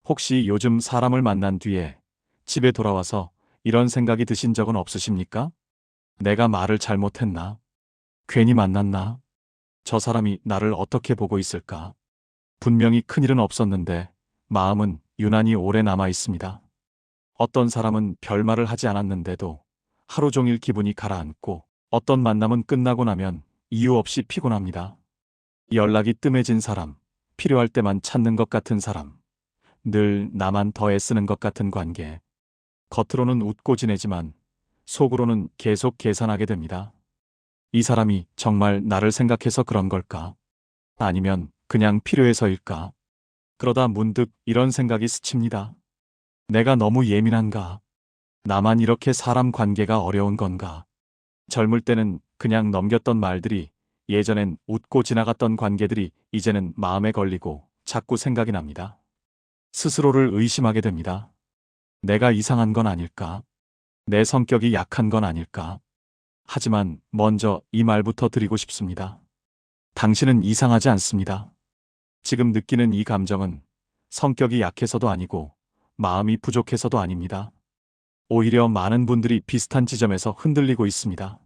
혹시 요즘 사람을 만난 뒤에 집에 돌아와서 이런 생각이 드신 적은 없으십니까? 내가 말을 잘못했나? 괜히 만났나? 저 사람이 나를 어떻게 보고 있을까? 분명히 큰일은 없었는데 마음은 유난히 오래 남아 있습니다. 어떤 사람은 별말을 하지 않았는데도 하루 종일 기분이 가라앉고, 어떤 만남은 끝나고 나면 이유 없이 피곤합니다. 연락이 뜸해진 사람, 필요할 때만 찾는 것 같은 사람, 늘 나만 더 애쓰는 것 같은 관계. 겉으로는 웃고 지내지만 속으로는 계속 계산하게 됩니다. 이 사람이 정말 나를 생각해서 그런 걸까? 아니면 그냥 필요해서일까? 그러다 문득 이런 생각이 스칩니다. 내가 너무 예민한가? 나만 이렇게 사람 관계가 어려운 건가? 젊을 때는 그냥 넘겼던 말들이, 예전엔 웃고 지나갔던 관계들이 이제는 마음에 걸리고 자꾸 생각이 납니다. 스스로를 의심하게 됩니다. 내가 이상한 건 아닐까? 내 성격이 약한 건 아닐까? 하지만 먼저 이 말부터 드리고 싶습니다. 당신은 이상하지 않습니다. 지금 느끼는 이 감정은 성격이 약해서도 아니고 마음이 부족해서도 아닙니다. 오히려 많은 분들이 비슷한 지점에서 흔들리고 있습니다.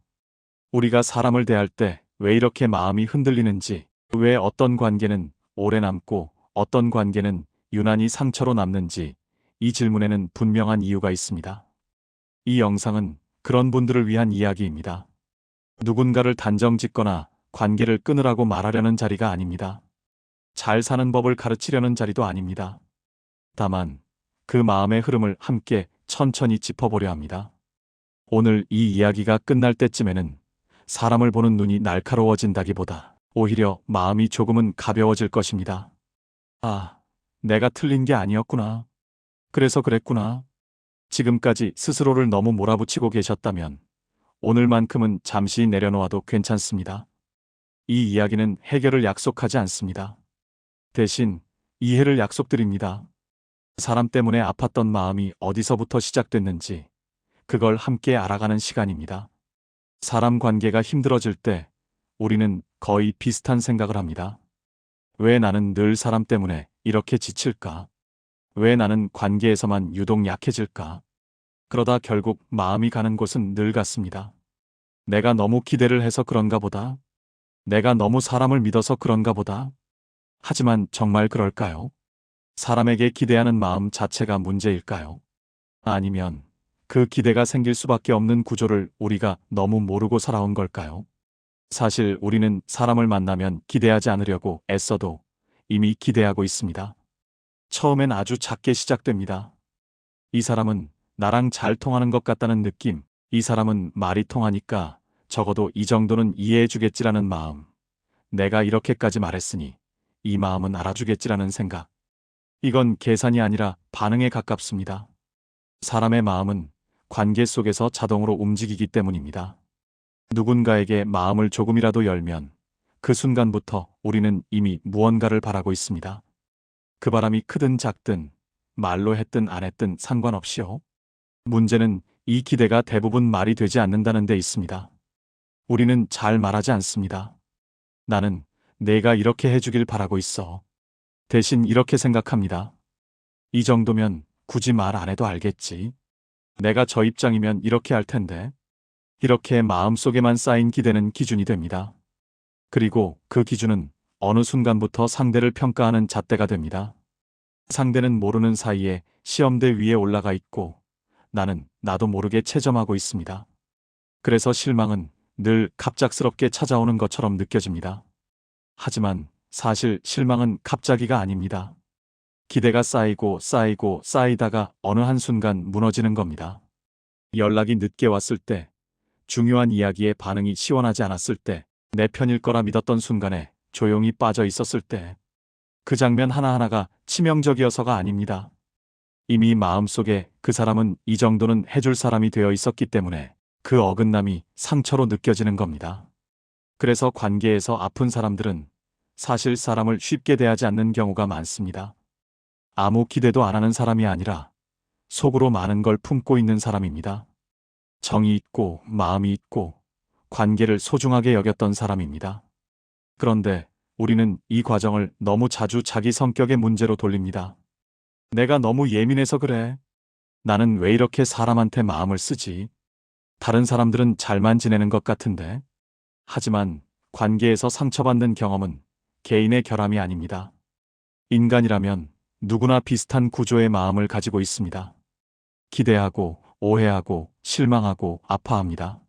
우리가 사람을 대할 때 왜 이렇게 마음이 흔들리는지, 왜 어떤 관계는 오래 남고 어떤 관계는 유난히 상처로 남는지, 이 질문에는 분명한 이유가 있습니다. 이 영상은 그런 분들을 위한 이야기입니다. 누군가를 단정 짓거나 관계를 끊으라고 말하려는 자리가 아닙니다. 잘 사는 법을 가르치려는 자리도 아닙니다. 다만 그 마음의 흐름을 함께 천천히 짚어보려 합니다. 오늘 이 이야기가 끝날 때쯤에는 사람을 보는 눈이 날카로워진다기보다 오히려 마음이 조금은 가벼워질 것입니다. 아, 내가 틀린 게 아니었구나. 그래서 그랬구나. 지금까지 스스로를 너무 몰아붙이고 계셨다면 오늘만큼은 잠시 내려놓아도 괜찮습니다. 이 이야기는 해결을 약속하지 않습니다. 대신 이해를 약속드립니다. 사람 때문에 아팠던 마음이 어디서부터 시작됐는지, 그걸 함께 알아가는 시간입니다. 사람 관계가 힘들어질 때 우리는 거의 비슷한 생각을 합니다. 왜 나는 늘 사람 때문에 이렇게 지칠까? 왜 나는 관계에서만 유독 약해질까? 그러다 결국 마음이 가는 곳은 늘 같습니다. 내가 너무 기대를 해서 그런가 보다. 내가 너무 사람을 믿어서 그런가 보다. 하지만 정말 그럴까요? 사람에게 기대하는 마음 자체가 문제일까요? 아니면 그 기대가 생길 수밖에 없는 구조를 우리가 너무 모르고 살아온 걸까요? 사실 우리는 사람을 만나면 기대하지 않으려고 애써도 이미 기대하고 있습니다. 처음엔 아주 작게 시작됩니다. 이 사람은 나랑 잘 통하는 것 같다는 느낌, 이 사람은 말이 통하니까 적어도 이 정도는 이해해주겠지라는 마음, 내가 이렇게까지 말했으니 이 마음은 알아주겠지라는 생각. 이건 계산이 아니라 반응에 가깝습니다. 사람의 마음은 관계 속에서 자동으로 움직이기 때문입니다. 누군가에게 마음을 조금이라도 열면 그 순간부터 우리는 이미 무언가를 바라고 있습니다. 그 바람이 크든 작든, 말로 했든 안 했든 상관없이요. 문제는 이 기대가 대부분 말이 되지 않는다는 데 있습니다. 우리는 잘 말하지 않습니다. 나는 내가 이렇게 해주길 바라고 있어. 대신 이렇게 생각합니다. 이 정도면 굳이 말 안 해도 알겠지. 내가 저 입장이면 이렇게 할 텐데. 이렇게 마음속에만 쌓인 기대는 기준이 됩니다. 그리고 그 기준은 어느 순간부터 상대를 평가하는 잣대가 됩니다. 상대는 모르는 사이에 시험대 위에 올라가 있고 나는 나도 모르게 채점하고 있습니다. 그래서 실망은 늘 갑작스럽게 찾아오는 것처럼 느껴집니다. 하지만 사실 실망은 갑자기가 아닙니다. 기대가 쌓이고 쌓이고 쌓이다가 어느 한순간 무너지는 겁니다. 연락이 늦게 왔을 때, 중요한 이야기에 반응이 시원하지 않았을 때, 내 편일 거라 믿었던 순간에 조용히 빠져 있었을 때, 그 장면 하나하나가 치명적이어서가 아닙니다. 이미 마음속에 그 사람은 이 정도는 해줄 사람이 되어 있었기 때문에 그 어긋남이 상처로 느껴지는 겁니다. 그래서 관계에서 아픈 사람들은 사실 사람을 쉽게 대하지 않는 경우가 많습니다. 아무 기대도 안 하는 사람이 아니라 속으로 많은 걸 품고 있는 사람입니다. 정이 있고 마음이 있고 관계를 소중하게 여겼던 사람입니다. 그런데 우리는 이 과정을 너무 자주 자기 성격의 문제로 돌립니다. 내가 너무 예민해서 그래. 나는 왜 이렇게 사람한테 마음을 쓰지? 다른 사람들은 잘만 지내는 것 같은데. 하지만 관계에서 상처받는 경험은 개인의 결함이 아닙니다. 인간이라면 누구나 비슷한 구조의 마음을 가지고 있습니다. 기대하고, 오해하고, 실망하고, 아파합니다.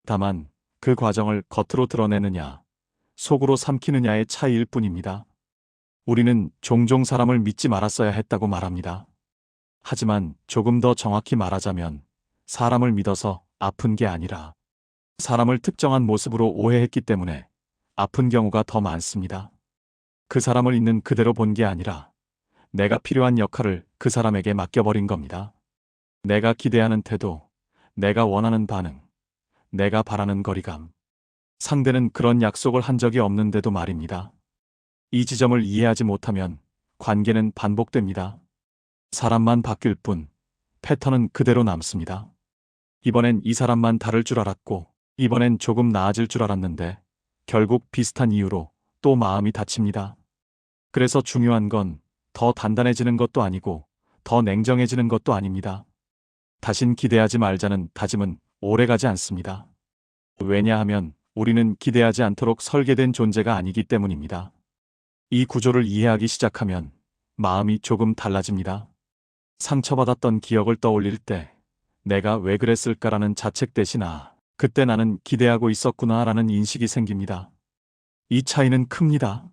다만 그 과정을 겉으로 드러내느냐, 속으로 삼키느냐의 차이일 뿐입니다. 우리는 종종 사람을 믿지 말았어야 했다고 말합니다. 하지만 조금 더 정확히 말하자면 사람을 믿어서 아픈 게 아니라 사람을 특정한 모습으로 오해했기 때문에 아픈 경우가 더 많습니다. 그 사람을 있는 그대로 본 게 아니라 내가 필요한 역할을 그 사람에게 맡겨버린 겁니다. 내가 기대하는 태도, 내가 원하는 반응, 내가 바라는 거리감. 상대는 그런 약속을 한 적이 없는데도 말입니다. 이 지점을 이해하지 못하면 관계는 반복됩니다. 사람만 바뀔 뿐 패턴은 그대로 남습니다. 이번엔 이 사람만 다를 줄 알았고 이번엔 조금 나아질 줄 알았는데 결국 비슷한 이유로 또 마음이 다칩니다. 그래서 중요한 건 더 단단해지는 것도 아니고 더 냉정해지는 것도 아닙니다. 다신 기대하지 말자는 다짐은 오래가지 않습니다. 왜냐하면 우리는 기대하지 않도록 설계된 존재가 아니기 때문입니다. 이 구조를 이해하기 시작하면 마음이 조금 달라집니다. 상처받았던 기억을 떠올릴 때 내가 왜 그랬을까라는 자책 대신 그때 나는 기대하고 있었구나라는 인식이 생깁니다. 이 차이는 큽니다.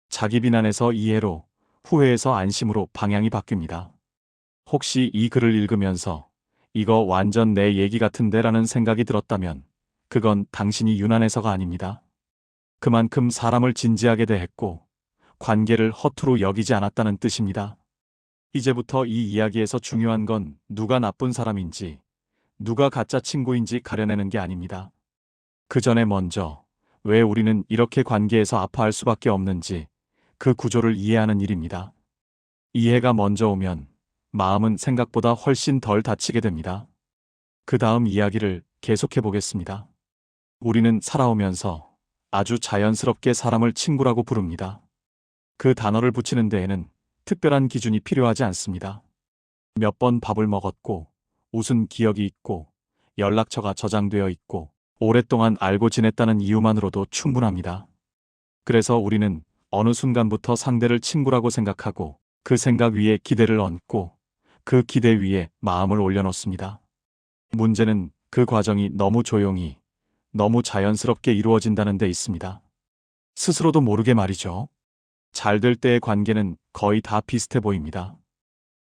자기 비난에서 이해로, 후회에서 안심으로 방향이 바뀝니다. 혹시 이 글을 읽으면서 이거 완전 내 얘기 같은데 라는 생각이 들었다면 그건 당신이 유난해서가 아닙니다. 그만큼 사람을 진지하게 대했고 관계를 허투루 여기지 않았다는 뜻입니다. 이제부터 이 이야기에서 중요한 건 누가 나쁜 사람인지, 누가 가짜 친구인지 가려내는 게 아닙니다. 그 전에 먼저 왜 우리는 이렇게 관계에서 아파할 수밖에 없는지 그 구조를 이해하는 일입니다. 이해가 먼저 오면 마음은 생각보다 훨씬 덜 다치게 됩니다. 그 다음 이야기를 계속해 보겠습니다. 우리는 살아오면서 아주 자연스럽게 사람을 친구라고 부릅니다. 그 단어를 붙이는 데에는 특별한 기준이 필요하지 않습니다. 몇 번 밥을 먹었고, 웃은 기억이 있고, 연락처가 저장되어 있고, 오랫동안 알고 지냈다는 이유만으로도 충분합니다. 그래서 우리는 어느 순간부터 상대를 친구라고 생각하고 그 생각 위에 기대를 얹고 그 기대 위에 마음을 올려놓습니다. 문제는 그 과정이 너무 조용히, 너무 자연스럽게 이루어진다는 데 있습니다. 스스로도 모르게 말이죠. 잘 될 때의 관계는 거의 다 비슷해 보입니다.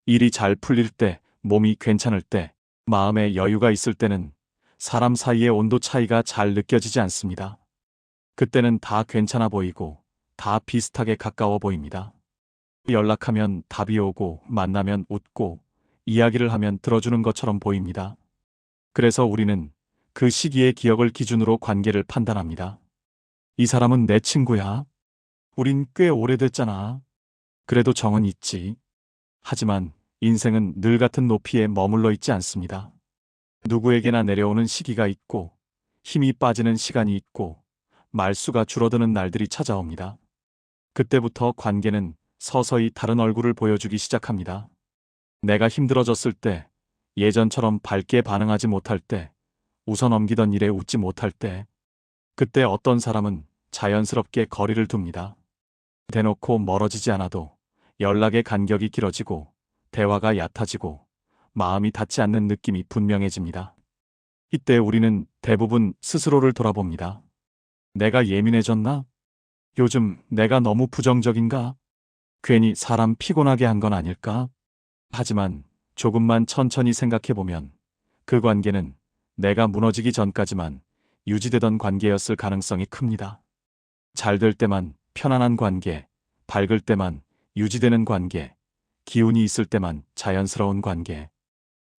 일이 잘 풀릴 때, 몸이 괜찮을 때, 마음에 여유가 있을 때는 사람 사이의 온도 차이가 잘 느껴지지 않습니다. 그때는 다 괜찮아 보이고 다 비슷하게 가까워 보입니다. 연락하면 답이 오고 만나면 웃고 이야기를 하면 들어주는 것처럼 보입니다. 그래서 우리는 그 시기의 기억을 기준으로 관계를 판단합니다. 이 사람은 내 친구야. 우린 꽤 오래됐잖아. 그래도 정은 있지. 하지만 인생은 늘 같은 높이에 머물러 있지 않습니다. 누구에게나 내려오는 시기가 있고 힘이 빠지는 시간이 있고 말수가 줄어드는 날들이 찾아옵니다. 그때부터 관계는 서서히 다른 얼굴을 보여주기 시작합니다. 내가 힘들어졌을 때, 예전처럼 밝게 반응하지 못할 때, 웃어 넘기던 일에 웃지 못할 때, 그때 어떤 사람은 자연스럽게 거리를 둡니다. 대놓고 멀어지지 않아도 연락의 간격이 길어지고 대화가 얕아지고 마음이 닿지 않는 느낌이 분명해집니다. 이때 우리는 대부분 스스로를 돌아봅니다. 내가 예민해졌나? 요즘 내가 너무 부정적인가? 괜히 사람 피곤하게 한 건 아닐까? 하지만 조금만 천천히 생각해보면 그 관계는 내가 무너지기 전까지만 유지되던 관계였을 가능성이 큽니다. 잘 될 때만 편안한 관계, 밝을 때만 유지되는 관계, 기운이 있을 때만 자연스러운 관계.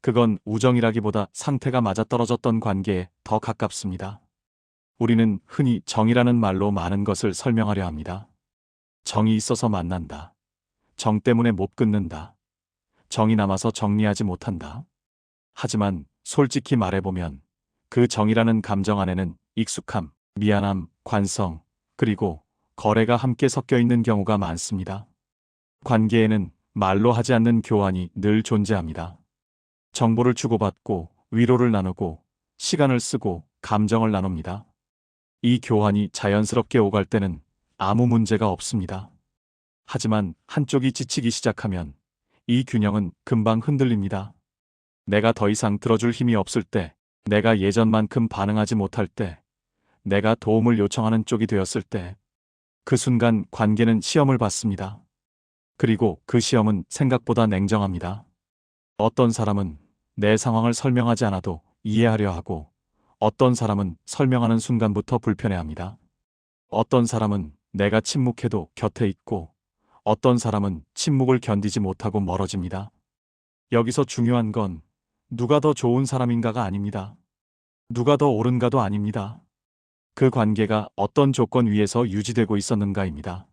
그건 우정이라기보다 상태가 맞아떨어졌던 관계에 더 가깝습니다. 우리는 흔히 정이라는 말로 많은 것을 설명하려 합니다. 정이 있어서 만난다. 정 때문에 못 끊는다. 정이 남아서 정리하지 못한다. 하지만 솔직히 말해보면 그 정이라는 감정 안에는 익숙함, 미안함, 관성, 그리고 거래가 함께 섞여 있는 경우가 많습니다. 관계에는 말로 하지 않는 교환이 늘 존재합니다. 정보를 주고받고 위로를 나누고 시간을 쓰고 감정을 나눕니다. 이 교환이 자연스럽게 오갈 때는 아무 문제가 없습니다. 하지만 한쪽이 지치기 시작하면 이 균형은 금방 흔들립니다. 내가 더 이상 들어줄 힘이 없을 때, 내가 예전만큼 반응하지 못할 때, 내가 도움을 요청하는 쪽이 되었을 때, 그 순간 관계는 시험을 받습니다. 그리고 그 시험은 생각보다 냉정합니다. 어떤 사람은 내 상황을 설명하지 않아도 이해하려 하고, 어떤 사람은 설명하는 순간부터 불편해합니다. 어떤 사람은 내가 침묵해도 곁에 있고, 어떤 사람은 침묵을 견디지 못하고 멀어집니다. 여기서 중요한 건 누가 더 좋은 사람인가가 아닙니다. 누가 더 옳은가도 아닙니다. 그 관계가 어떤 조건 위에서 유지되고 있었는가입니다.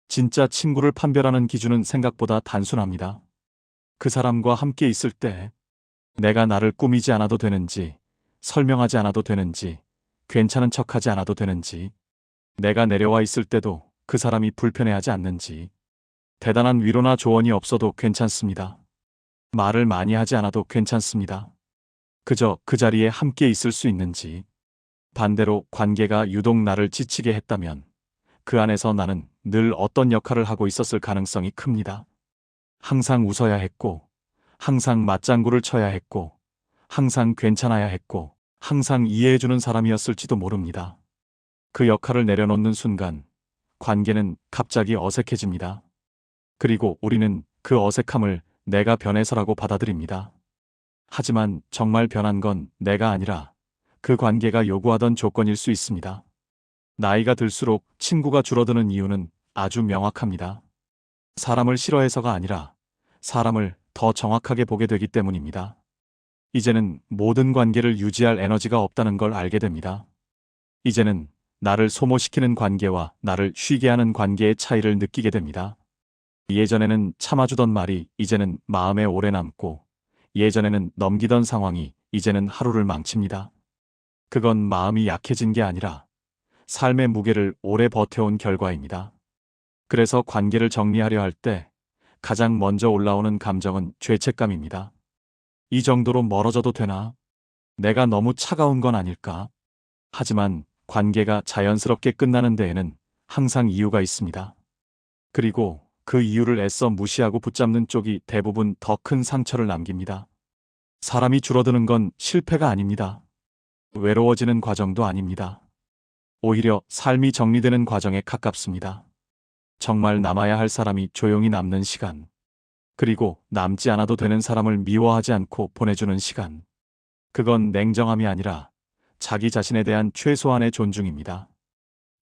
진짜 친구를 판별하는 기준은 생각보다 단순합니다. 그 사람과 함께 있을 때 내가 나를 꾸미지 않아도 되는지, 설명하지 않아도 되는지, 괜찮은 척하지 않아도 되는지, 내가 내려와 있을 때도 그 사람이 불편해하지 않는지, 대단한 위로나 조언이 없어도 괜찮습니다. 말을 많이 하지 않아도 괜찮습니다. 그저 그 자리에 함께 있을 수 있는지. 반대로 관계가 유독 나를 지치게 했다면 그 안에서 나는 늘 어떤 역할을 하고 있었을 가능성이 큽니다. 항상 웃어야 했고, 항상 맞장구를 쳐야 했고, 항상 괜찮아야 했고, 항상 이해해주는 사람이었을지도 모릅니다. 그 역할을 내려놓는 순간 관계는 갑자기 어색해집니다. 그리고 우리는 그 어색함을 내가 변해서라고 받아들입니다. 하지만 정말 변한 건 내가 아니라 그 관계가 요구하던 조건일 수 있습니다. 나이가 들수록 친구가 줄어드는 이유는 아주 명확합니다. 사람을 싫어해서가 아니라 사람을 더 정확하게 보게 되기 때문입니다. 이제는 모든 관계를 유지할 에너지가 없다는 걸 알게 됩니다. 이제는 나를 소모시키는 관계와 나를 쉬게 하는 관계의 차이를 느끼게 됩니다. 예전에는 참아주던 말이 이제는 마음에 오래 남고, 예전에는 넘기던 상황이 이제는 하루를 망칩니다. 그건 마음이 약해진 게 아니라 삶의 무게를 오래 버텨온 결과입니다. 그래서 관계를 정리하려 할 때 가장 먼저 올라오는 감정은 죄책감입니다. 이 정도로 멀어져도 되나? 내가 너무 차가운 건 아닐까? 하지만 관계가 자연스럽게 끝나는 데에는 항상 이유가 있습니다. 그리고 그 이유를 애써 무시하고 붙잡는 쪽이 대부분 더 큰 상처를 남깁니다. 사람이 줄어드는 건 실패가 아닙니다. 외로워지는 과정도 아닙니다. 오히려 삶이 정리되는 과정에 가깝습니다. 정말 남아야 할 사람이 조용히 남는 시간. 그리고 남지 않아도 되는 사람을 미워하지 않고 보내주는 시간. 그건 냉정함이 아니라 자기 자신에 대한 최소한의 존중입니다.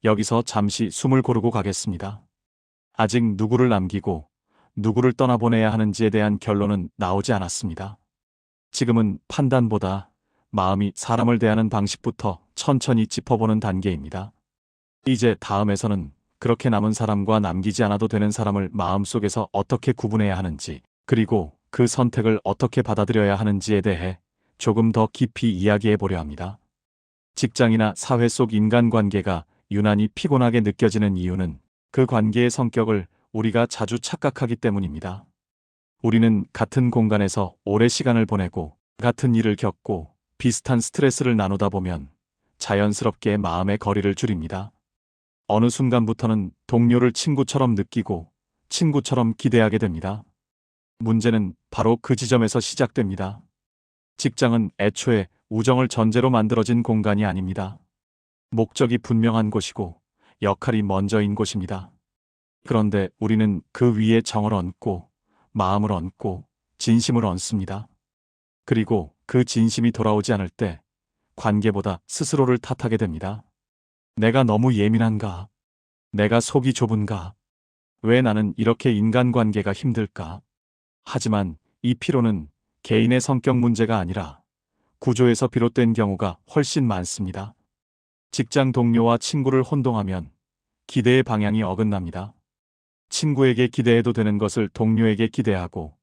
여기서 잠시 숨을 고르고 가겠습니다. 아직 누구를 남기고 누구를 떠나보내야 하는지에 대한 결론은 나오지 않았습니다. 지금은 판단보다 마음이 사람을 대하는 방식부터 천천히 짚어보는 단계입니다. 이제 다음에서는 그렇게 남은 사람과 남기지 않아도 되는 사람을 마음속에서 어떻게 구분해야 하는지, 그리고 그 선택을 어떻게 받아들여야 하는지에 대해 조금 더 깊이 이야기해 보려 합니다. 직장이나 사회 속 인간관계가 유난히 피곤하게 느껴지는 이유는 그 관계의 성격을 우리가 자주 착각하기 때문입니다. 우리는 같은 공간에서 오래 시간을 보내고 같은 일을 겪고 비슷한 스트레스를 나누다 보면 자연스럽게 마음의 거리를 줄입니다. 어느 순간부터는 동료를 친구처럼 느끼고 친구처럼 기대하게 됩니다. 문제는 바로 그 지점에서 시작됩니다. 직장은 애초에 우정을 전제로 만들어진 공간이 아닙니다. 목적이 분명한 곳이고 역할이 먼저인 곳입니다. 그런데 우리는 그 위에 정을 얹고 마음을 얹고 진심을 얹습니다. 그리고 그 진심이 돌아오지 않을 때 관계보다 스스로를 탓하게 됩니다. 내가 너무 예민한가? 내가 속이 좁은가? 왜 나는 이렇게 인간관계가 힘들까? 하지만 이 피로는 개인의 성격 문제가 아니라 구조에서 비롯된 경우가 훨씬 많습니다. 직장 동료와 친구를 혼동하면 기대의 방향이 어긋납니다. 친구에게 기대해도 되는 것을 동료에게 기대하고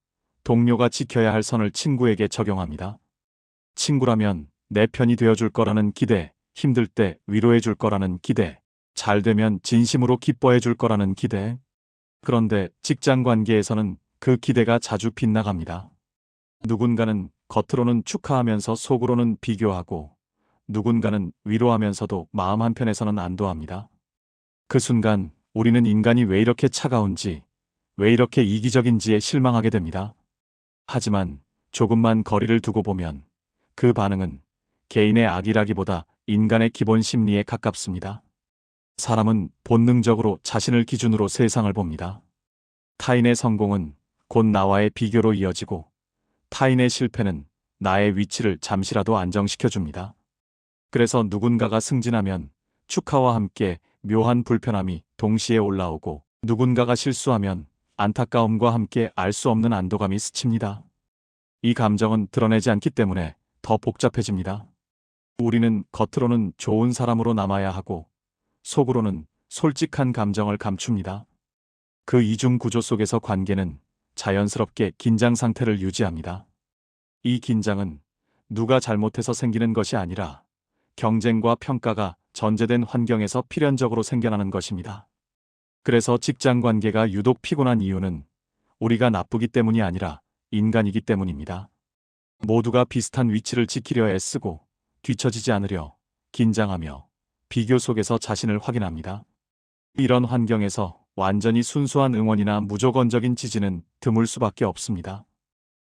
동료가 지켜야 할 선을 친구에게 적용합니다. 친구라면 내 편이 되어줄 거라는 기대, 힘들 때 위로해줄 거라는 기대, 잘 되면 진심으로 기뻐해줄 거라는 기대. 그런데 직장 관계에서는 그 기대가 자주 빗나갑니다. 누군가는 겉으로는 축하하면서 속으로는 비교하고, 누군가는 위로하면서도 마음 한편에서는 안도합니다. 그 순간 우리는 인간이 왜 이렇게 차가운지, 왜 이렇게 이기적인지에 실망하게 됩니다. 하지만 조금만 거리를 두고 보면 그 반응은 개인의 악이라기보다 인간의 기본 심리에 가깝습니다. 사람은 본능적으로 자신을 기준으로 세상을 봅니다. 타인의 성공은 곧 나와의 비교로 이어지고, 타인의 실패는 나의 위치를 잠시라도 안정시켜줍니다. 그래서 누군가가 승진하면 축하와 함께 묘한 불편함이 동시에 올라오고, 누군가가 실수하면 안타까움과 함께 알 수 없는 안도감이 스칩니다. 이 감정은 드러내지 않기 때문에 더 복잡해집니다. 우리는 겉으로는 좋은 사람으로 남아야 하고, 속으로는 솔직한 감정을 감춥니다. 그 이중 구조 속에서 관계는 자연스럽게 긴장 상태를 유지합니다. 이 긴장은 누가 잘못해서 생기는 것이 아니라 경쟁과 평가가 전제된 환경에서 필연적으로 생겨나는 것입니다. 그래서 직장 관계가 유독 피곤한 이유는 우리가 나쁘기 때문이 아니라 인간이기 때문입니다. 모두가 비슷한 위치를 지키려 애쓰고 뒤처지지 않으려 긴장하며 비교 속에서 자신을 확인합니다. 이런 환경에서 완전히 순수한 응원이나 무조건적인 지지는 드물 수밖에 없습니다.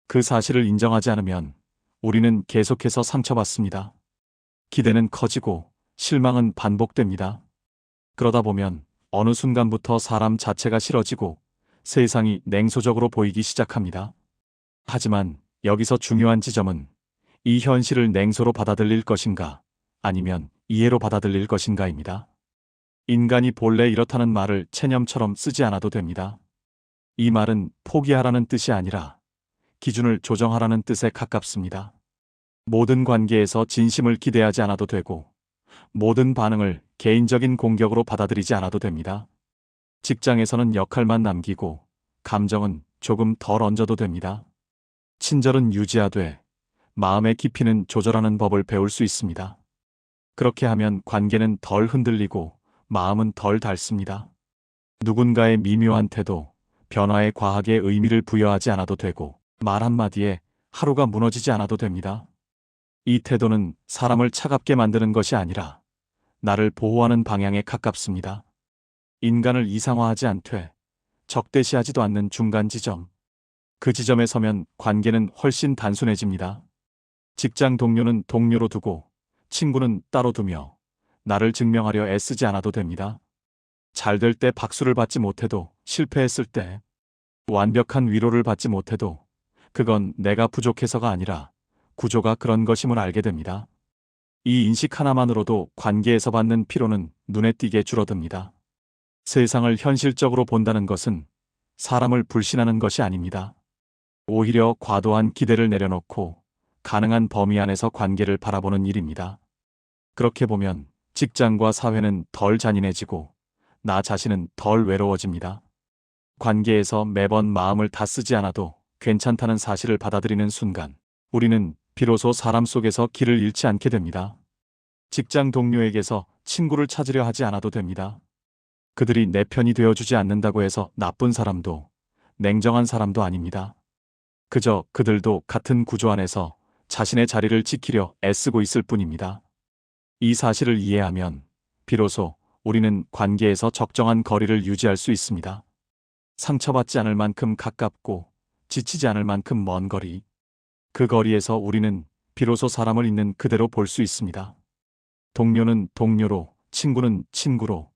그 사실을 인정하지 않으면 우리는 계속해서 상처받습니다. 기대는 커지고 실망은 반복됩니다. 그러다 보면 어느 순간부터 사람 자체가 싫어지고 세상이 냉소적으로 보이기 시작합니다. 하지만 여기서 중요한 지점은 이 현실을 냉소로 받아들일 것인가, 아니면 이해로 받아들일 것인가입니다. 인간이 본래 이렇다는 말을 체념처럼 쓰지 않아도 됩니다. 이 말은 포기하라는 뜻이 아니라 기준을 조정하라는 뜻에 가깝습니다. 모든 관계에서 진심을 기대하지 않아도 되고, 모든 반응을 개인적인 공격으로 받아들이지 않아도 됩니다. 직장에서는 역할만 남기고 감정은 조금 덜 얹어도 됩니다. 친절은 유지하되 마음의 깊이는 조절하는 법을 배울 수 있습니다. 그렇게 하면 관계는 덜 흔들리고 마음은 덜 닳습니다. 누군가의 미묘한 태도, 변화에 과하게 의미를 부여하지 않아도 되고, 말 한마디에 하루가 무너지지 않아도 됩니다. 이 태도는 사람을 차갑게 만드는 것이 아니라 나를 보호하는 방향에 가깝습니다. 인간을 이상화하지 않되 적대시하지도 않는 중간 지점. 그 지점에 서면 관계는 훨씬 단순해집니다. 직장 동료는 동료로 두고 친구는 따로 두며 나를 증명하려 애쓰지 않아도 됩니다. 잘 될 때 박수를 받지 못해도, 실패했을 때 완벽한 위로를 받지 못해도 그건 내가 부족해서가 아니라 구조가 그런 것임을 알게 됩니다. 이 인식 하나만으로도 관계에서 받는 피로는 눈에 띄게 줄어듭니다. 세상을 현실적으로 본다는 것은 사람을 불신하는 것이 아닙니다. 오히려 과도한 기대를 내려놓고 가능한 범위 안에서 관계를 바라보는 일입니다. 그렇게 보면 직장과 사회는 덜 잔인해지고 나 자신은 덜 외로워집니다. 관계에서 매번 마음을 다 쓰지 않아도 괜찮다는 사실을 받아들이는 순간 우리는 비로소 사람 속에서 길을 잃지 않게 됩니다. 직장 동료에게서 친구를 찾으려 하지 않아도 됩니다. 그들이 내 편이 되어주지 않는다고 해서 나쁜 사람도 냉정한 사람도 아닙니다. 그저 그들도 같은 구조 안에서 자신의 자리를 지키려 애쓰고 있을 뿐입니다. 이 사실을 이해하면 비로소 우리는 관계에서 적정한 거리를 유지할 수 있습니다. 상처받지 않을 만큼 가깝고 지치지 않을 만큼 먼 거리. 그 거리에서 우리는 비로소 사람을 있는 그대로 볼 수 있습니다. 동료는 동료로, 친구는 친구로,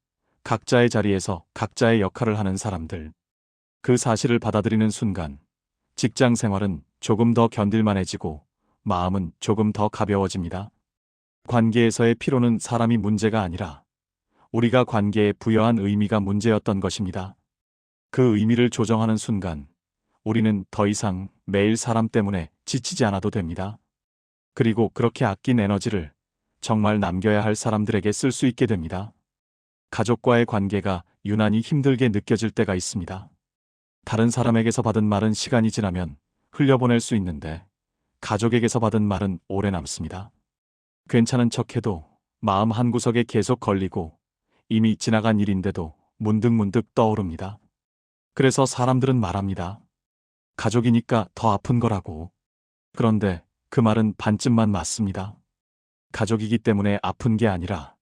각자의 자리에서 각자의 역할을 하는 사람들. 그 사실을 받아들이는 순간 직장 생활은 조금 더 견딜만해지고 마음은 조금 더 가벼워집니다. 관계에서의 피로는 사람이 문제가 아니라 우리가 관계에 부여한 의미가 문제였던 것입니다. 그 의미를 조정하는 순간 우리는 더 이상 매일 사람 때문에 지치지 않아도 됩니다. 그리고 그렇게 아낀 에너지를 정말 남겨야 할 사람들에게 쓸 수 있게 됩니다. 가족과의 관계가 유난히 힘들게 느껴질 때가 있습니다. 다른 사람에게서 받은 말은 시간이 지나면 흘려보낼 수 있는데 가족에게서 받은 말은 오래 남습니다. 괜찮은 척해도 마음 한구석에 계속 걸리고 이미 지나간 일인데도 문득문득 떠오릅니다. 그래서 사람들은 말합니다. 가족이니까 더 아픈 거라고. 그런데 그 말은 반쯤만 맞습니다. 가족이기 때문에 아픈 게 아니라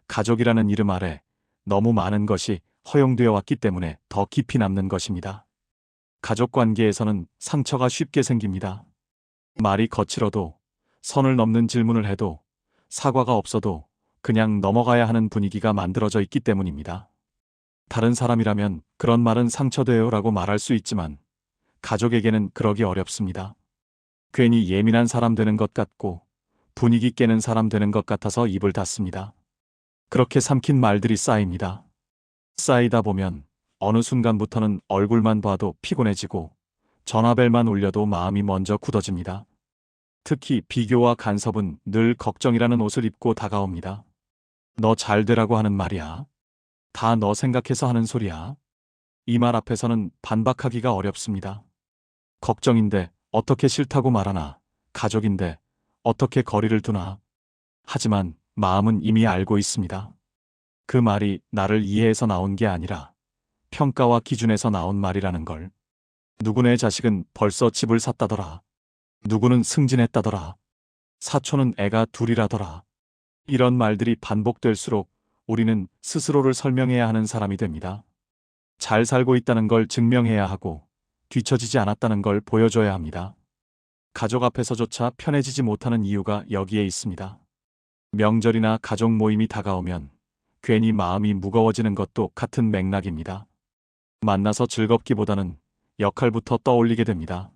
가족이라는 이름 아래 너무 많은 것이 허용되어 왔기 때문에 더 깊이 남는 것입니다. 가족 관계에서는 상처가 쉽게 생깁니다. 말이 거칠어도, 선을 넘는 질문을 해도, 사과가 없어도 그냥 넘어가야 하는 분위기가 만들어져 있기 때문입니다. 다른 사람이라면 그런 말은 상처돼요라고 말할 수 있지만 가족에게는 그러기 어렵습니다. 괜히 예민한 사람 되는 것 같고 분위기 깨는 사람 되는 것 같아서 입을 닫습니다. 그렇게 삼킨 말들이 쌓입니다. 쌓이다 보면 어느 순간부터는 얼굴만 봐도 피곤해지고 전화벨만 울려도 마음이 먼저 굳어집니다. 특히 비교와 간섭은 늘 걱정이라는 옷을 입고 다가옵니다. 너 잘 되라고 하는 말이야. 다 너 생각해서 하는 소리야. 이 말 앞에서는 반박하기가 어렵습니다. 걱정인데 어떻게 싫다고 말하나, 가족인데 어떻게 거리를 두나. 하지만 마음은 이미 알고 있습니다. 그 말이 나를 이해해서 나온 게 아니라 평가와 기준에서 나온 말이라는 걸. 누구네 자식은 벌써 집을 샀다더라. 누구는 승진했다더라. 사촌은 애가 둘이라더라. 이런 말들이 반복될수록 우리는 스스로를 설명해야 하는 사람이 됩니다. 잘 살고 있다는 걸 증명해야 하고 뒤처지지 않았다는 걸 보여줘야 합니다. 가족 앞에서조차 편해지지 못하는 이유가 여기에 있습니다. 명절이나 가족 모임이 다가오면 괜히 마음이 무거워지는 것도 같은 맥락입니다. 만나서 즐겁기보다는 역할부터 떠올리게 됩니다.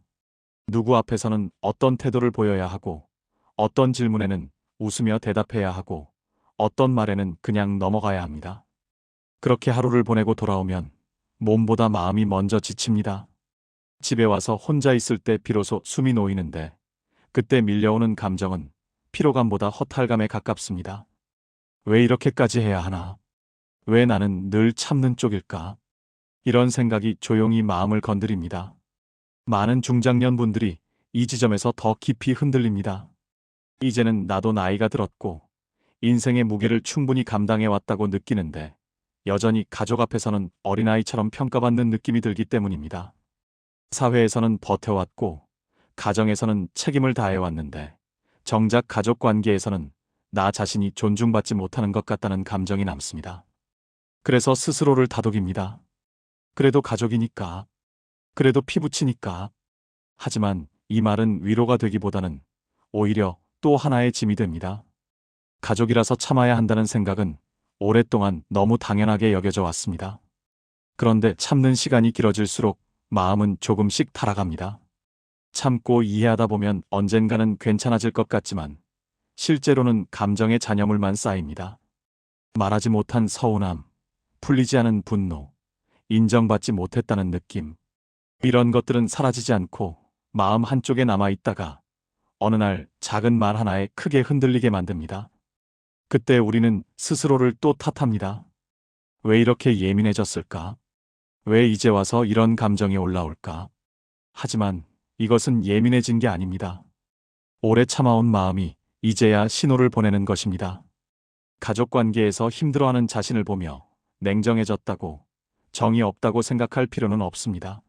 누구 앞에서는 어떤 태도를 보여야 하고, 어떤 질문에는 웃으며 대답해야 하고, 어떤 말에는 그냥 넘어가야 합니다. 그렇게 하루를 보내고 돌아오면 몸보다 마음이 먼저 지칩니다. 집에 와서 혼자 있을 때 비로소 숨이 놓이는데 그때 밀려오는 감정은 피로감보다 허탈감에 가깝습니다. 왜 이렇게까지 해야 하나? 왜 나는 늘 참는 쪽일까? 이런 생각이 조용히 마음을 건드립니다. 많은 중장년 분들이 이 지점에서 더 깊이 흔들립니다. 이제는 나도 나이가 들었고 인생의 무게를 충분히 감당해왔다고 느끼는데 여전히 가족 앞에서는 어린아이처럼 평가받는 느낌이 들기 때문입니다. 사회에서는 버텨왔고 가정에서는 책임을 다해왔는데 정작 가족 관계에서는 나 자신이 존중받지 못하는 것 같다는 감정이 남습니다. 그래서 스스로를 다독입니다. 그래도 가족이니까. 그래도 피부치니까. 하지만 이 말은 위로가 되기보다는 오히려 또 하나의 짐이 됩니다. 가족이라서 참아야 한다는 생각은 오랫동안 너무 당연하게 여겨져 왔습니다. 그런데 참는 시간이 길어질수록 마음은 조금씩 타락합니다. 참고 이해하다 보면 언젠가는 괜찮아질 것 같지만 실제로는 감정의 잔여물만 쌓입니다. 말하지 못한 서운함, 풀리지 않은 분노, 인정받지 못했다는 느낌. 이런 것들은 사라지지 않고 마음 한쪽에 남아있다가 어느 날 작은 말 하나에 크게 흔들리게 만듭니다. 그때 우리는 스스로를 또 탓합니다. 왜 이렇게 예민해졌을까? 왜 이제 와서 이런 감정이 올라올까? 하지만 이것은 예민해진 게 아닙니다. 오래 참아온 마음이 이제야 신호를 보내는 것입니다. 가족 관계에서 힘들어하는 자신을 보며 냉정해졌다고, 정이 없다고 생각할 필요는 없습니다.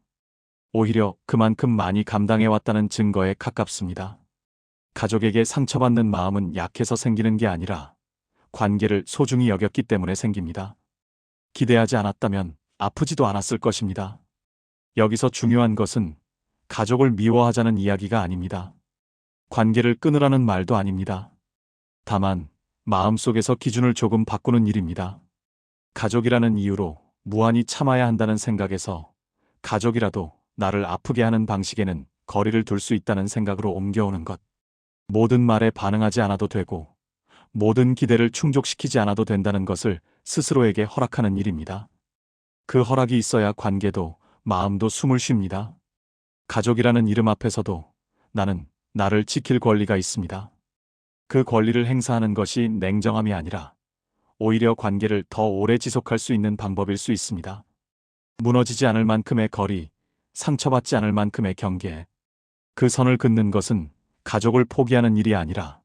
오히려 그만큼 많이 감당해왔다는 증거에 가깝습니다. 가족에게 상처받는 마음은 약해서 생기는 게 아니라 관계를 소중히 여겼기 때문에 생깁니다. 기대하지 않았다면 아프지도 않았을 것입니다. 여기서 중요한 것은 가족을 미워하자는 이야기가 아닙니다. 관계를 끊으라는 말도 아닙니다. 다만 마음속에서 기준을 조금 바꾸는 일입니다. 가족이라는 이유로 무한히 참아야 한다는 생각에서 가족이라도 나를 아프게 하는 방식에는 거리를 둘 수 있다는 생각으로 옮겨오는 것. 모든 말에 반응하지 않아도 되고 모든 기대를 충족시키지 않아도 된다는 것을 스스로에게 허락하는 일입니다. 그 허락이 있어야 관계도 마음도 숨을 쉽니다. 가족이라는 이름 앞에서도 나는 나를 지킬 권리가 있습니다. 그 권리를 행사하는 것이 냉정함이 아니라 오히려 관계를 더 오래 지속할 수 있는 방법일 수 있습니다. 무너지지 않을 만큼의 거리, 상처받지 않을 만큼의 경계. 그 선을 긋는 것은 가족을 포기하는 일이 아니라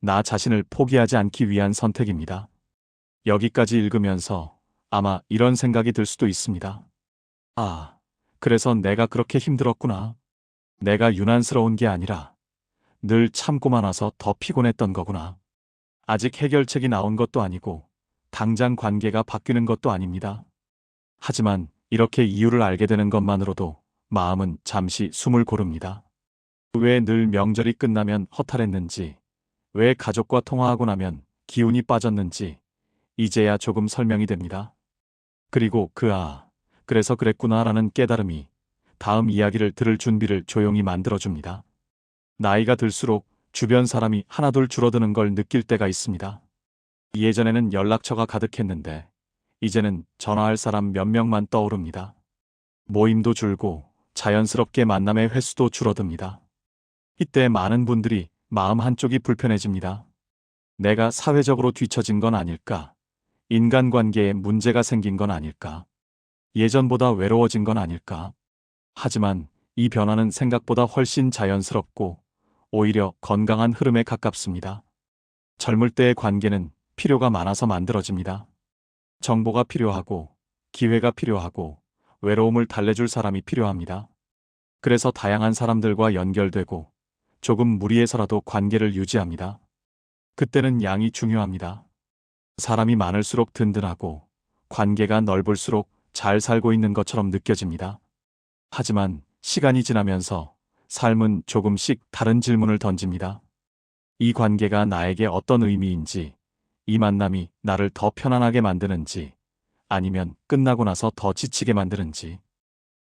나 자신을 포기하지 않기 위한 선택입니다. 여기까지 읽으면서 아마 이런 생각이 들 수도 있습니다. 아, 그래서 내가 그렇게 힘들었구나. 내가 유난스러운 게 아니라 늘 참고만 와서 더 피곤했던 거구나. 아직 해결책이 나온 것도 아니고 당장 관계가 바뀌는 것도 아닙니다. 하지만 이렇게 이유를 알게 되는 것만으로도 마음은 잠시 숨을 고릅니다. 왜 늘 명절이 끝나면 허탈했는지, 왜 가족과 통화하고 나면 기운이 빠졌는지 이제야 조금 설명이 됩니다. 그리고 그래서 그랬구나라는 깨달음이 다음 이야기를 들을 준비를 조용히 만들어줍니다. 나이가 들수록 주변 사람이 하나둘 줄어드는 걸 느낄 때가 있습니다. 예전에는 연락처가 가득했는데 이제는 전화할 사람 몇 명만 떠오릅니다. 모임도 줄고 자연스럽게 만남의 횟수도 줄어듭니다. 이때 많은 분들이 마음 한쪽이 불편해집니다. 내가 사회적으로 뒤처진 건 아닐까? 인간관계에 문제가 생긴 건 아닐까? 예전보다 외로워진 건 아닐까? 하지만 이 변화는 생각보다 훨씬 자연스럽고 오히려 건강한 흐름에 가깝습니다. 젊을 때의 관계는 필요가 많아서 만들어집니다. 정보가 필요하고, 기회가 필요하고, 외로움을 달래줄 사람이 필요합니다. 그래서 다양한 사람들과 연결되고, 조금 무리해서라도 관계를 유지합니다. 그때는 양이 중요합니다. 사람이 많을수록 든든하고, 관계가 넓을수록 잘 살고 있는 것처럼 느껴집니다. 하지만 시간이 지나면서 삶은 조금씩 다른 질문을 던집니다. 이 관계가 나에게 어떤 의미인지, 이 만남이 나를 더 편안하게 만드는지, 아니면 끝나고 나서 더 지치게 만드는지.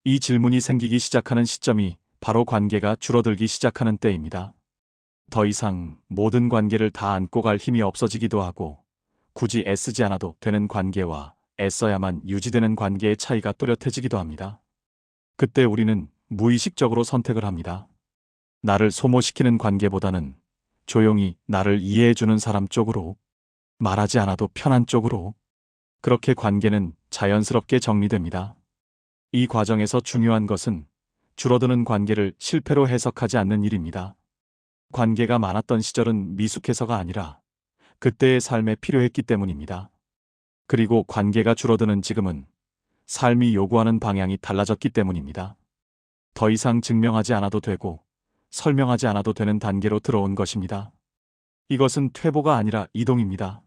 이 질문이 생기기 시작하는 시점이 바로 관계가 줄어들기 시작하는 때입니다. 더 이상 모든 관계를 다 안고 갈 힘이 없어지기도 하고, 굳이 애쓰지 않아도 되는 관계와 애써야만 유지되는 관계의 차이가 또렷해지기도 합니다. 그때 우리는 무의식적으로 선택을 합니다. 나를 소모시키는 관계보다는 조용히 나를 이해해주는 사람 쪽으로, 말하지 않아도 편한 쪽으로. 그렇게 관계는 자연스럽게 정리됩니다. 이 과정에서 중요한 것은 줄어드는 관계를 실패로 해석하지 않는 일입니다. 관계가 많았던 시절은 미숙해서가 아니라 그때의 삶에 필요했기 때문입니다. 그리고 관계가 줄어드는 지금은 삶이 요구하는 방향이 달라졌기 때문입니다. 더 이상 증명하지 않아도 되고 설명하지 않아도 되는 단계로 들어온 것입니다. 이것은 퇴보가 아니라 이동입니다.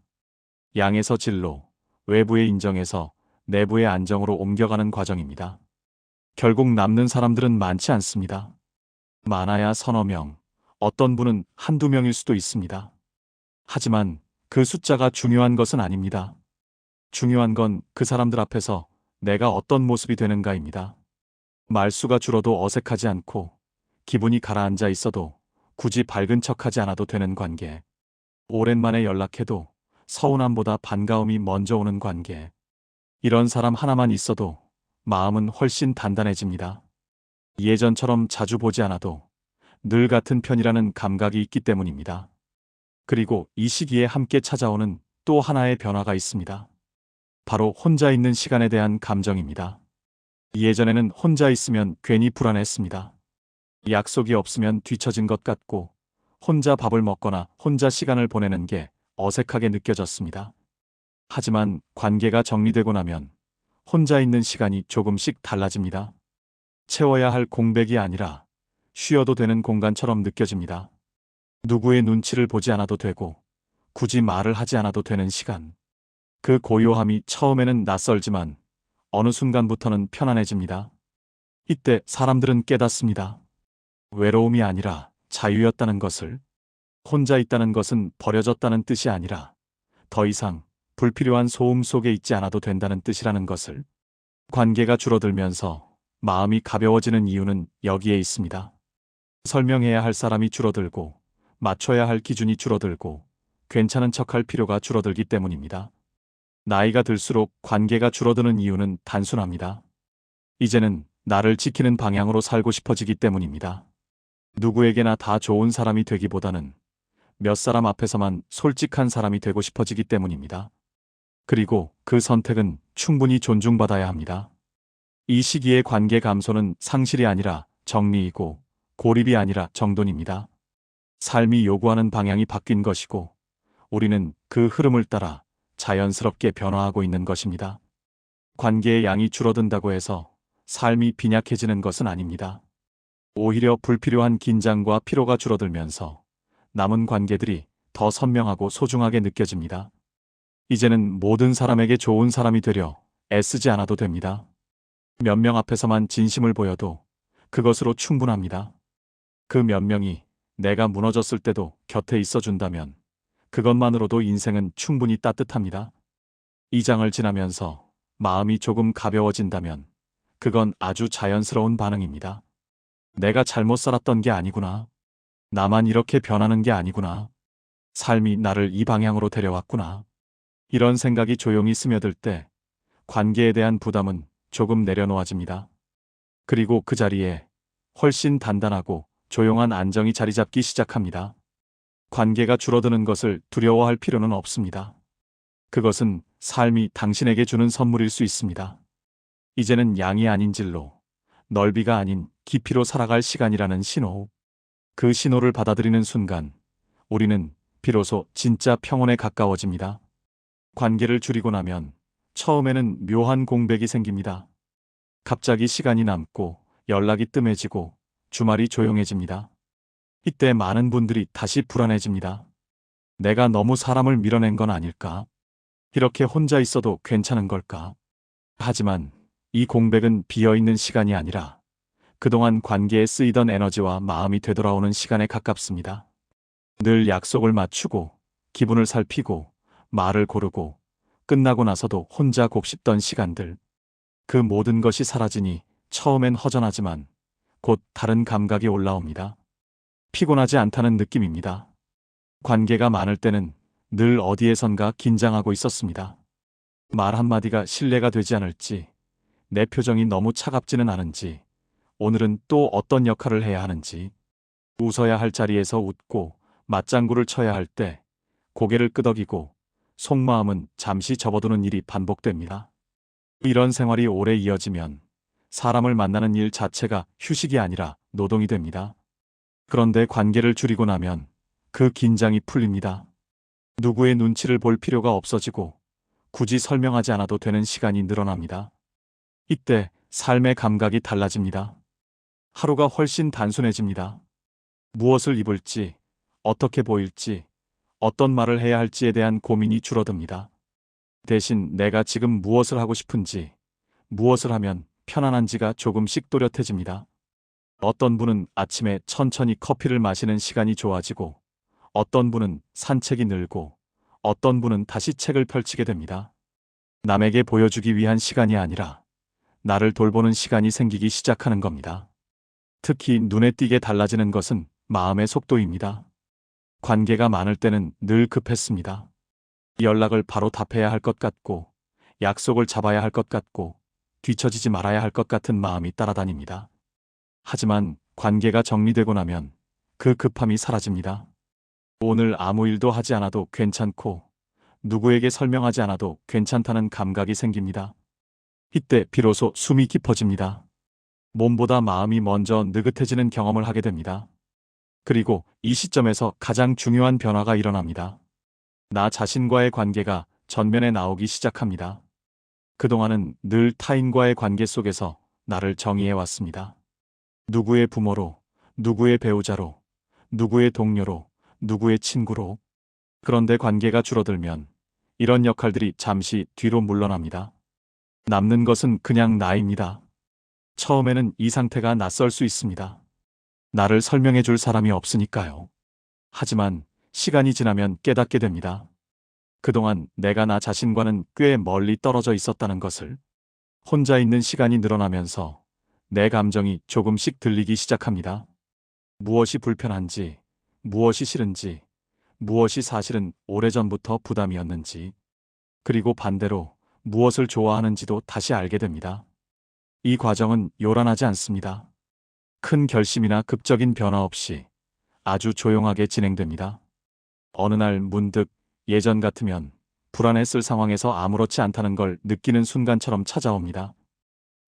양에서 질로, 외부의 인정에서 내부의 안정으로 옮겨가는 과정입니다. 결국 남는 사람들은 많지 않습니다. 많아야 서너 명, 어떤 분은 한두 명일 수도 있습니다. 하지만 그 숫자가 중요한 것은 아닙니다. 중요한 건 그 사람들 앞에서 내가 어떤 모습이 되는가입니다. 말수가 줄어도 어색하지 않고 기분이 가라앉아 있어도 굳이 밝은 척하지 않아도 되는 관계. 오랜만에 연락해도 서운함보다 반가움이 먼저 오는 관계. 이런 사람 하나만 있어도 마음은 훨씬 단단해집니다. 예전처럼 자주 보지 않아도 늘 같은 편이라는 감각이 있기 때문입니다. 그리고 이 시기에 함께 찾아오는 또 하나의 변화가 있습니다. 바로 혼자 있는 시간에 대한 감정입니다. 예전에는 혼자 있으면 괜히 불안했습니다. 약속이 없으면 뒤처진 것 같고 혼자 밥을 먹거나 혼자 시간을 보내는 게 어색하게 느껴졌습니다. 하지만 관계가 정리되고 나면 혼자 있는 시간이 조금씩 달라집니다. 채워야 할 공백이 아니라 쉬어도 되는 공간처럼 느껴집니다. 누구의 눈치를 보지 않아도 되고 굳이 말을 하지 않아도 되는 시간. 그 고요함이 처음에는 낯설지만 어느 순간부터는 편안해집니다. 이때 사람들은 깨닫습니다. 외로움이 아니라 자유였다는 것을. 혼자 있다는 것은 버려졌다는 뜻이 아니라 더 이상 불필요한 소음 속에 있지 않아도 된다는 뜻이라는 것을. 관계가 줄어들면서 마음이 가벼워지는 이유는 여기에 있습니다. 설명해야 할 사람이 줄어들고 맞춰야 할 기준이 줄어들고 괜찮은 척할 필요가 줄어들기 때문입니다. 나이가 들수록 관계가 줄어드는 이유는 단순합니다. 이제는 나를 지키는 방향으로 살고 싶어지기 때문입니다. 누구에게나 다 좋은 사람이 되기보다는 몇 사람 앞에서만 솔직한 사람이 되고 싶어지기 때문입니다. 그리고 그 선택은 충분히 존중받아야 합니다. 이 시기의 관계 감소는 상실이 아니라 정리이고 고립이 아니라 정돈입니다. 삶이 요구하는 방향이 바뀐 것이고 우리는 그 흐름을 따라 자연스럽게 변화하고 있는 것입니다. 관계의 양이 줄어든다고 해서 삶이 빈약해지는 것은 아닙니다. 오히려 불필요한 긴장과 피로가 줄어들면서 남은 관계들이 더 선명하고 소중하게 느껴집니다. 이제는 모든 사람에게 좋은 사람이 되려 애쓰지 않아도 됩니다. 몇 명 앞에서만 진심을 보여도 그것으로 충분합니다. 그 몇 명이 내가 무너졌을 때도 곁에 있어 준다면 그것만으로도 인생은 충분히 따뜻합니다. 이 장을 지나면서 마음이 조금 가벼워진다면 그건 아주 자연스러운 반응입니다. 내가 잘못 살았던 게 아니구나. 나만 이렇게 변하는 게 아니구나. 삶이 나를 이 방향으로 데려왔구나. 이런 생각이 조용히 스며들 때 관계에 대한 부담은 조금 내려놓아집니다. 그리고 그 자리에 훨씬 단단하고 조용한 안정이 자리 잡기 시작합니다. 관계가 줄어드는 것을 두려워할 필요는 없습니다. 그것은 삶이 당신에게 주는 선물일 수 있습니다. 이제는 양이 아닌 질로, 넓이가 아닌 깊이로 살아갈 시간이라는 신호. 그 신호를 받아들이는 순간 우리는 비로소 진짜 평온에 가까워집니다. 관계를 줄이고 나면 처음에는 묘한 공백이 생깁니다. 갑자기 시간이 남고 연락이 뜸해지고 주말이 조용해집니다. 이때 많은 분들이 다시 불안해집니다. 내가 너무 사람을 밀어낸 건 아닐까? 이렇게 혼자 있어도 괜찮은 걸까? 하지만 이 공백은 비어있는 시간이 아니라 그동안 관계에 쓰이던 에너지와 마음이 되돌아오는 시간에 가깝습니다. 늘 약속을 맞추고 기분을 살피고 말을 고르고 끝나고 나서도 혼자 곱씹던 시간들. 그 모든 것이 사라지니 처음엔 허전하지만 곧 다른 감각이 올라옵니다. 피곤하지 않다는 느낌입니다. 관계가 많을 때는 늘 어디에선가 긴장하고 있었습니다. 말 한마디가 신뢰가 되지 않을지, 내 표정이 너무 차갑지는 않은지, 오늘은 또 어떤 역할을 해야 하는지, 웃어야 할 자리에서 웃고 맞장구를 쳐야 할 때 고개를 끄덕이고 속마음은 잠시 접어두는 일이 반복됩니다. 이런 생활이 오래 이어지면 사람을 만나는 일 자체가 휴식이 아니라 노동이 됩니다. 그런데 관계를 줄이고 나면 그 긴장이 풀립니다. 누구의 눈치를 볼 필요가 없어지고 굳이 설명하지 않아도 되는 시간이 늘어납니다. 이때 삶의 감각이 달라집니다. 하루가 훨씬 단순해집니다. 무엇을 입을지, 어떻게 보일지, 어떤 말을 해야 할지에 대한 고민이 줄어듭니다. 대신 내가 지금 무엇을 하고 싶은지, 무엇을 하면 편안한지가 조금씩 또렷해집니다. 어떤 분은 아침에 천천히 커피를 마시는 시간이 좋아지고, 어떤 분은 산책이 늘고, 어떤 분은 다시 책을 펼치게 됩니다. 남에게 보여주기 위한 시간이 아니라 나를 돌보는 시간이 생기기 시작하는 겁니다. 특히 눈에 띄게 달라지는 것은 마음의 속도입니다. 관계가 많을 때는 늘 급했습니다. 연락을 바로 답해야 할 것 같고, 약속을 잡아야 할 것 같고, 뒤처지지 말아야 할 것 같은 마음이 따라다닙니다. 하지만 관계가 정리되고 나면 그 급함이 사라집니다. 오늘 아무 일도 하지 않아도 괜찮고, 누구에게 설명하지 않아도 괜찮다는 감각이 생깁니다. 이때 비로소 숨이 깊어집니다. 몸보다 마음이 먼저 느긋해지는 경험을 하게 됩니다. 그리고 이 시점에서 가장 중요한 변화가 일어납니다. 나 자신과의 관계가 전면에 나오기 시작합니다. 그동안은 늘 타인과의 관계 속에서 나를 정의해 왔습니다. 누구의 부모로, 누구의 배우자로, 누구의 동료로, 누구의 친구로. 그런데 관계가 줄어들면 이런 역할들이 잠시 뒤로 물러납니다. 남는 것은 그냥 나입니다. 처음에는 이 상태가 낯설 수 있습니다. 나를 설명해 줄 사람이 없으니까요. 하지만 시간이 지나면 깨닫게 됩니다. 그동안 내가 나 자신과는 꽤 멀리 떨어져 있었다는 것을. 혼자 있는 시간이 늘어나면서 내 감정이 조금씩 들리기 시작합니다. 무엇이 불편한지, 무엇이 싫은지, 무엇이 사실은 오래전부터 부담이었는지, 그리고 반대로 무엇을 좋아하는지도 다시 알게 됩니다. 이 과정은 요란하지 않습니다. 큰 결심이나 극적인 변화 없이 아주 조용하게 진행됩니다. 어느 날 문득 예전 같으면 불안했을 상황에서 아무렇지 않다는 걸 느끼는 순간처럼 찾아옵니다.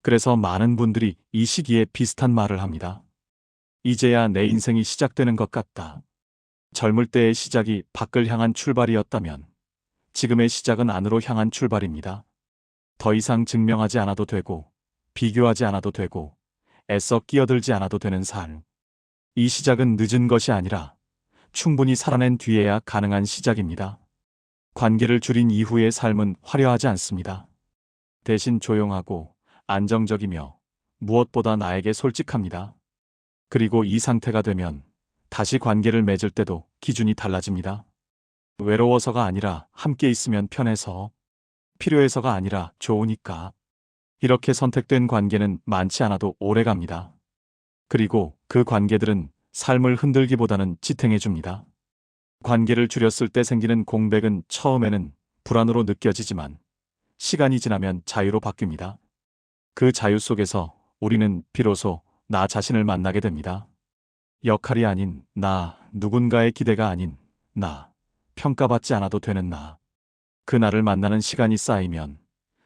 그래서 많은 분들이 이 시기에 비슷한 말을 합니다. 이제야 내 인생이 시작되는 것 같다. 젊을 때의 시작이 밖을 향한 출발이었다면 지금의 시작은 안으로 향한 출발입니다. 더 이상 증명하지 않아도 되고 비교하지 않아도 되고 애써 끼어들지 않아도 되는 삶. 이 시작은 늦은 것이 아니라 충분히 살아낸 뒤에야 가능한 시작입니다. 관계를 줄인 이후의 삶은 화려하지 않습니다. 대신 조용하고 안정적이며 무엇보다 나에게 솔직합니다. 그리고 이 상태가 되면 다시 관계를 맺을 때도 기준이 달라집니다. 외로워서가 아니라 함께 있으면 편해서, 필요해서가 아니라 좋으니까. 이렇게 선택된 관계는 많지 않아도 오래 갑니다. 그리고 그 관계들은 삶을 흔들기보다는 지탱해 줍니다. 관계를 줄였을 때 생기는 공백은 처음에는 불안으로 느껴지지만 시간이 지나면 자유로 바뀝니다. 그 자유 속에서 우리는 비로소 나 자신을 만나게 됩니다. 역할이 아닌 나, 누군가의 기대가 아닌 나, 평가받지 않아도 되는 나. 그 나를 만나는 시간이 쌓이면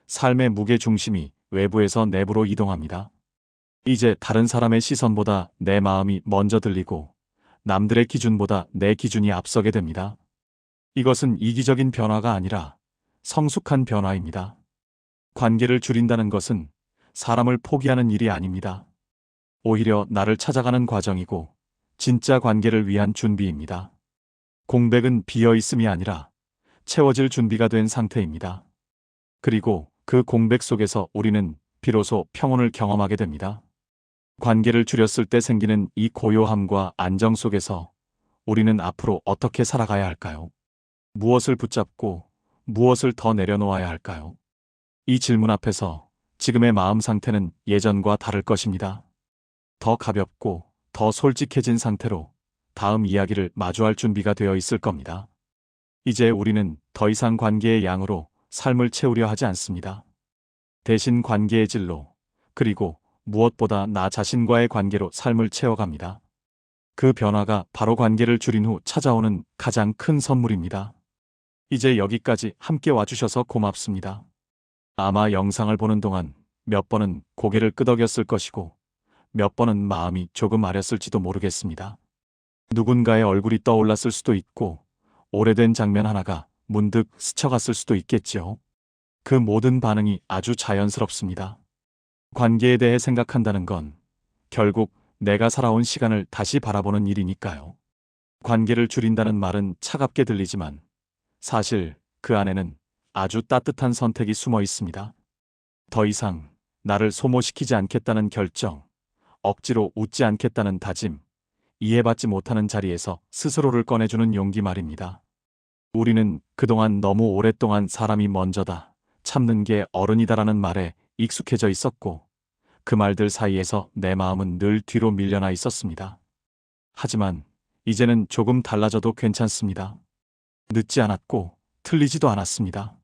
삶의 무게 중심이 외부에서 내부로 이동합니다. 이제 다른 사람의 시선보다 내 마음이 먼저 들리고 남들의 기준보다 내 기준이 앞서게 됩니다. 이것은 이기적인 변화가 아니라 성숙한 변화입니다. 관계를 줄인다는 것은 사람을 포기하는 일이 아닙니다. 오히려 나를 찾아가는 과정이고 진짜 관계를 위한 준비입니다. 공백은 비어 있음이 아니라 채워질 준비가 된 상태입니다. 그리고 그 공백 속에서 우리는 비로소 평온을 경험하게 됩니다. 관계를 줄였을 때 생기는 이 고요함과 안정 속에서 우리는 앞으로 어떻게 살아가야 할까요? 무엇을 붙잡고 무엇을 더 내려놓아야 할까요? 이 질문 앞에서 지금의 마음 상태는 예전과 다를 것입니다. 더 가볍고 더 솔직해진 상태로 다음 이야기를 마주할 준비가 되어 있을 겁니다. 이제 우리는 더 이상 관계의 양으로 삶을 채우려 하지 않습니다. 대신 관계의 질로, 그리고 무엇보다 나 자신과의 관계로 삶을 채워갑니다. 그 변화가 바로 관계를 줄인 후 찾아오는 가장 큰 선물입니다. 이제 여기까지 함께 와주셔서 고맙습니다. 아마 영상을 보는 동안 몇 번은 고개를 끄덕였을 것이고 몇 번은 마음이 조금 아렸을지도 모르겠습니다. 누군가의 얼굴이 떠올랐을 수도 있고 오래된 장면 하나가 문득 스쳐갔을 수도 있겠죠. 그 모든 반응이 아주 자연스럽습니다. 관계에 대해 생각한다는 건 결국 내가 살아온 시간을 다시 바라보는 일이니까요. 관계를 줄인다는 말은 차갑게 들리지만 사실 그 안에는 아주 따뜻한 선택이 숨어 있습니다. 더 이상 나를 소모시키지 않겠다는 결정, 억지로 웃지 않겠다는 다짐, 이해받지 못하는 자리에서 스스로를 꺼내주는 용기 말입니다. 우리는 그동안 너무 오랫동안 사람이 먼저다, 참는 게 어른이다라는 말에 익숙해져 있었고 그 말들 사이에서 내 마음은 늘 뒤로 밀려나 있었습니다. 하지만 이제는 조금 달라져도 괜찮습니다. 늦지 않았고 틀리지도 않았습니다.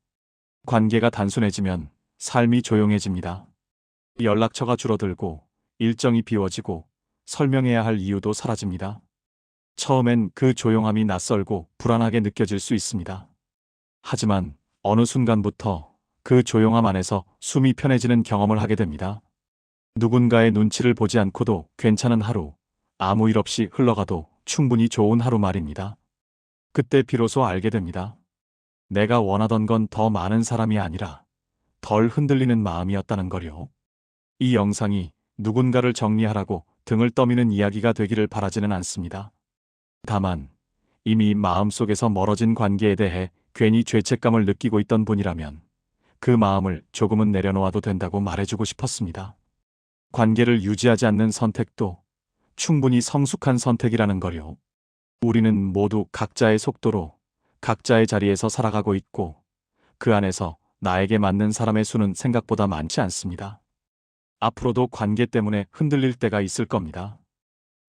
관계가 단순해지면 삶이 조용해집니다. 연락처가 줄어들고 일정이 비워지고 설명해야 할 이유도 사라집니다. 처음엔 그 조용함이 낯설고 불안하게 느껴질 수 있습니다. 하지만 어느 순간부터 그 조용함 안에서 숨이 편해지는 경험을 하게 됩니다. 누군가의 눈치를 보지 않고도 괜찮은 하루, 아무 일 없이 흘러가도 충분히 좋은 하루 말입니다. 그때 비로소 알게 됩니다. 내가 원하던 건 더 많은 사람이 아니라 덜 흔들리는 마음이었다는 걸요. 이 영상이 누군가를 정리하라고 등을 떠미는 이야기가 되기를 바라지는 않습니다. 다만 이미 마음속에서 멀어진 관계에 대해 괜히 죄책감을 느끼고 있던 분이라면 그 마음을 조금은 내려놓아도 된다고 말해주고 싶었습니다. 관계를 유지하지 않는 선택도 충분히 성숙한 선택이라는 걸요. 우리는 모두 각자의 속도로 각자의 자리에서 살아가고 있고 그 안에서 나에게 맞는 사람의 수는 생각보다 많지 않습니다. 앞으로도 관계 때문에 흔들릴 때가 있을 겁니다.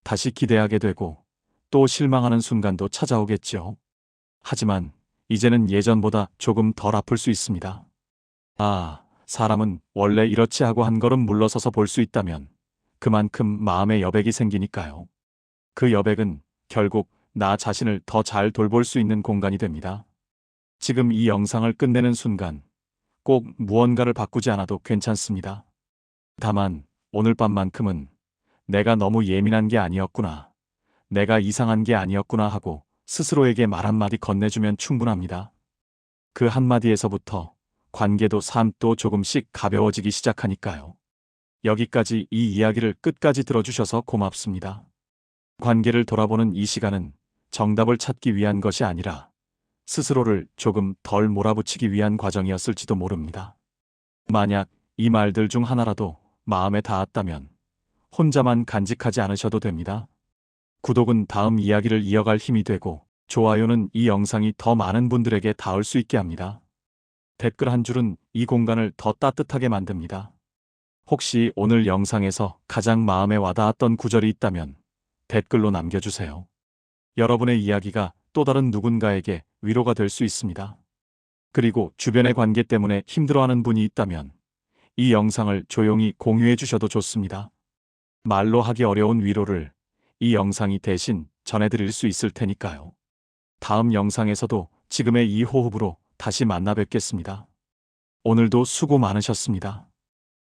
다시 기대하게 되고 또 실망하는 순간도 찾아오겠죠. 하지만 이제는 예전보다 조금 덜 아플 수 있습니다. 아, 사람은 원래 이렇지 하고 한 걸음 물러서서 볼 수 있다면 그만큼 마음의 여백이 생기니까요. 그 여백은 결국 나 자신을 더 잘 돌볼 수 있는 공간이 됩니다. 지금 이 영상을 끝내는 순간 꼭 무언가를 바꾸지 않아도 괜찮습니다. 다만 오늘 밤만큼은 내가 너무 예민한 게 아니었구나, 내가 이상한 게 아니었구나 하고 스스로에게 말 한마디 건네주면 충분합니다. 그 한마디에서부터 관계도 삶도 조금씩 가벼워지기 시작하니까요. 여기까지 이 이야기를 끝까지 들어주셔서 고맙습니다. 관계를 돌아보는 이 시간은 정답을 찾기 위한 것이 아니라 스스로를 조금 덜 몰아붙이기 위한 과정이었을지도 모릅니다. 만약 이 말들 중 하나라도 마음에 닿았다면 혼자만 간직하지 않으셔도 됩니다. 구독은 다음 이야기를 이어갈 힘이 되고, 좋아요는 이 영상이 더 많은 분들에게 닿을 수 있게 합니다. 댓글 한 줄은 이 공간을 더 따뜻하게 만듭니다. 혹시 오늘 영상에서 가장 마음에 와닿았던 구절이 있다면 댓글로 남겨주세요. 여러분의 이야기가 또 다른 누군가에게 위로가 될 수 있습니다. 그리고 주변의 관계 때문에 힘들어하는 분이 있다면 이 영상을 조용히 공유해 주셔도 좋습니다. 말로 하기 어려운 위로를 이 영상이 대신 전해드릴 수 있을 테니까요. 다음 영상에서도 지금의 이 호흡으로 다시 만나 뵙겠습니다. 오늘도 수고 많으셨습니다.